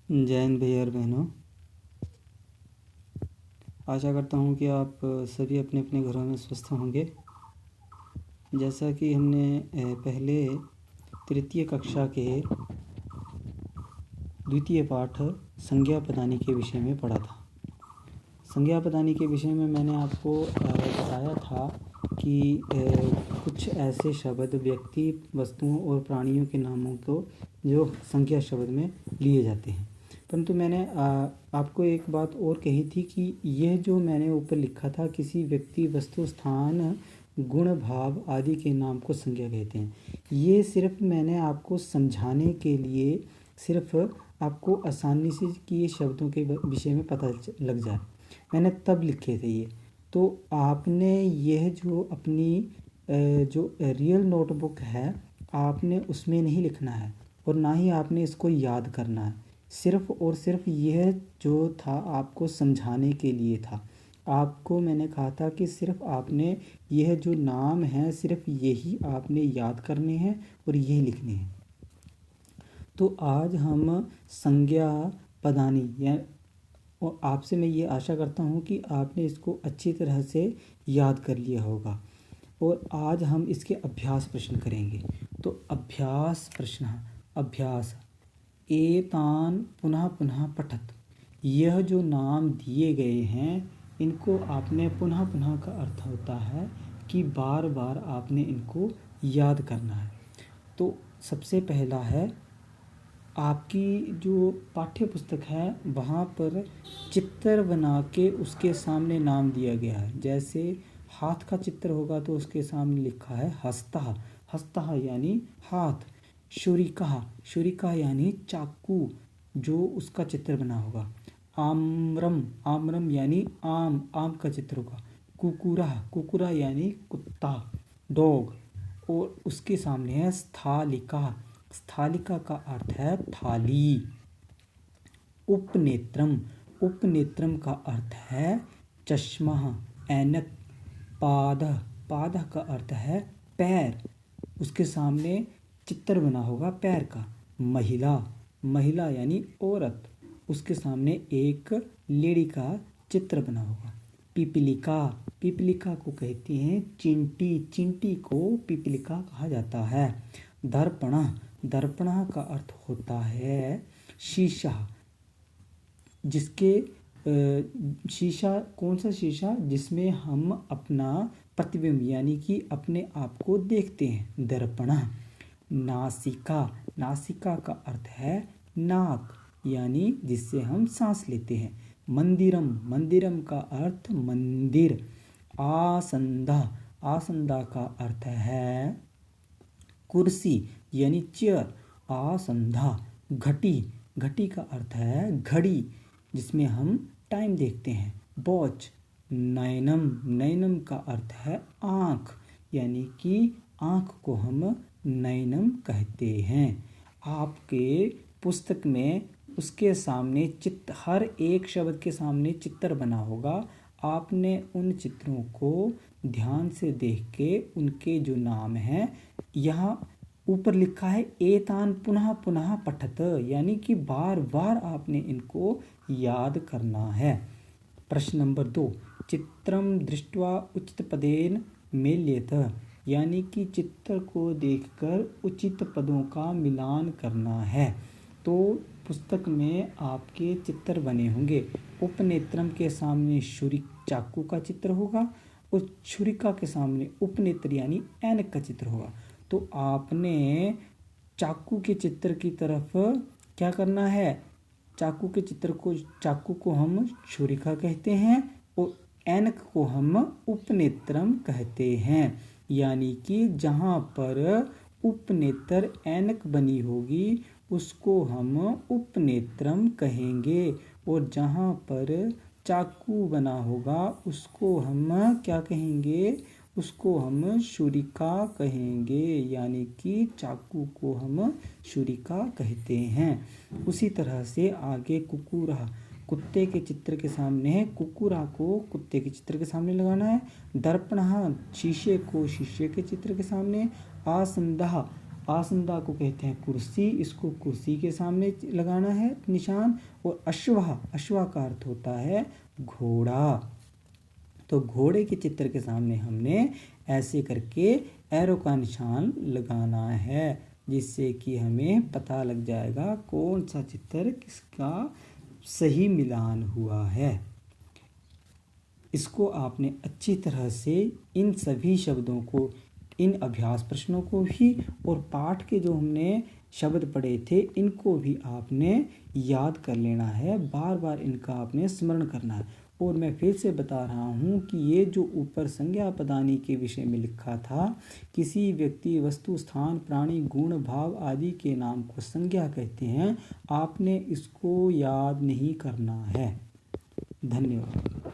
जय हिंद भैया और बहनों। आशा करता हूँ कि आप सभी अपने अपने घरों में स्वस्थ होंगे। जैसा कि हमने पहले तृतीय कक्षा के द्वितीय पाठ संज्ञा पदानी के विषय में पढ़ा था। संज्ञा पदानी के विषय में मैंने आपको बताया था कि कुछ ऐसे शब्द व्यक्ति, वस्तुओं और प्राणियों के नामों को जो संज्ञा शब्द में लिए जाते हैं। परंतु मैंने आपको एक बात और कही थी कि यह जो मैंने ऊपर लिखा था, किसी व्यक्ति, वस्तु, स्थान, गुण, भाव आदि के नाम को संज्ञा कहते हैं। ये सिर्फ मैंने आपको समझाने के लिए, सिर्फ आपको आसानी से कि ये शब्दों के विषय में पता लग जाए, मैंने तब लिखे थे ये। तो आपने यह जो अपनी जो रियल नोटबुक है, आपने उसमें नहीं लिखना है और ना ही आपने इसको याद करना है। सिर्फ और सिर्फ यह जो था आपको समझाने के लिए था। आपको मैंने कहा था कि सिर्फ आपने यह जो नाम है, सिर्फ यही आपने याद करने हैं और यही लिखने हैं। तो आज हम संज्ञा पदानी या और आपसे मैं ये आशा करता हूँ कि आपने इसको अच्छी तरह से याद कर लिया होगा। और आज हम इसके अभ्यास प्रश्न करेंगे। तो अभ्यास प्रश्न, अभ्यास एतान पुनः पुनः पठत। यह जो नाम दिए गए हैं, इनको आपने पुनः पुनः का अर्थ होता है कि बार बार आपने इनको याद करना है। तो सबसे पहला है, आपकी जो पाठ्य पुस्तक है वहाँ पर चित्र बना के उसके सामने नाम दिया गया है। जैसे हाथ का चित्र होगा तो उसके सामने लिखा है हस्तः, हस्तः यानी हाथ। छुरिका, छुरिका यानी चाकू, जो उसका चित्र बना होगा। आम्रम, आम्रम यानी आम, आम का चित्र होगा। कुकुरा, कुकुरा यानी कुत्ता, डॉग। और उसके सामने है स्थालिका, स्थालिका का अर्थ है थाली। उपनेत्रम, उपनेत्रम का अर्थ है चश्मा, ऐनक। पादः, पादः का अर्थ है पैर, उसके सामने चित्र बना होगा पैर का। महिला, महिला यानी औरत, उसके सामने एक लेडी का चित्र बना होगा। पिपलिका, पिपलिका को कहते हैं चिंटी, चिंटी को पिपलिका कहा जाता है। दर्पण, दर्पण का अर्थ होता है शीशा, जिसके शीशा, कौन सा शीशा? जिसमें हम अपना प्रतिबिंब यानी कि अपने आप को देखते हैं, दर्पण। नासिका, नासिका का अर्थ है नाक, यानी जिससे हम सांस लेते हैं। मंदिरम, मंदिरम का अर्थ मंदिर। आसंदा, आसंदा का अर्थ है कुर्सी यानी चेयर, आसंधा। घटी, घटी का अर्थ है घड़ी, जिसमें हम टाइम देखते हैं, वॉच। नयनम, नयनम का अर्थ है आँख, यानी कि आँख को हम नयनम कहते हैं। आपके पुस्तक में उसके सामने चित्र, हर एक शब्द के सामने चित्र बना होगा। आपने उन चित्रों को ध्यान से देख के उनके जो नाम हैं, यहाँ ऊपर लिखा है एतान पुनः पुनः पठत, यानी कि बार बार आपने इनको याद करना है। प्रश्न नंबर 2, चित्रम दृष्ट्वा उचित पदेन मेल्येत, यानी कि चित्र को देखकर उचित पदों का मिलान करना है। तो पुस्तक में आपके चित्र बने होंगे। उपनेत्रम के सामने छुरी, चाकू का चित्र होगा और छुरिका के सामने उपनेत्र यानी ऐनक का चित्र होगा। तो आपने चाकू के चित्र की तरफ क्या करना है? चाकू के चित्र को, चाकू को हम छुरिका कहते हैं और ऐनक को हम उपनेत्रम कहते हैं। यानी कि जहाँ पर उपनेत्र ऐनक बनी होगी उसको हम उपनेत्रम कहेंगे, और जहाँ पर चाकू बना होगा उसको हम क्या कहेंगे? उसको हम छुरिका कहेंगे, यानी कि चाकू को हम छुरिका कहते हैं। उसी तरह से आगे कुकुरा, कुत्ते के चित्र के सामने कुकुरा को कुत्ते के चित्र के सामने लगाना है। दर्पण, शीशे को शीशे के चित्र के सामने। आसंदा, आसंदा को कहते हैं कुर्सी, इसको कुर्सी के सामने लगाना है निशान। और अश्वा का अर्थ होता है घोड़ा। तो घोड़े के चित्र के सामने हमने ऐसे करके एरो का निशान लगाना है, जिससे कि हमें पता लग जाएगा कौन सा चित्र किसका सही मिलान हुआ है। इसको आपने अच्छी तरह से इन सभी शब्दों को, इन अभ्यास प्रश्नों को भी और पाठ के जो हमने शब्द पढ़े थे इनको भी आपने याद कर लेना है, बार बार इनका आपने स्मरण करना है। और मैं फिर से बता रहा हूँ कि ये जो ऊपर संज्ञा पदानी के विषय में लिखा था, किसी व्यक्ति, वस्तु, स्थान, प्राणी, गुण, भाव आदि के नाम को संज्ञा कहते हैं, आपने इसको याद नहीं करना है। धन्यवाद।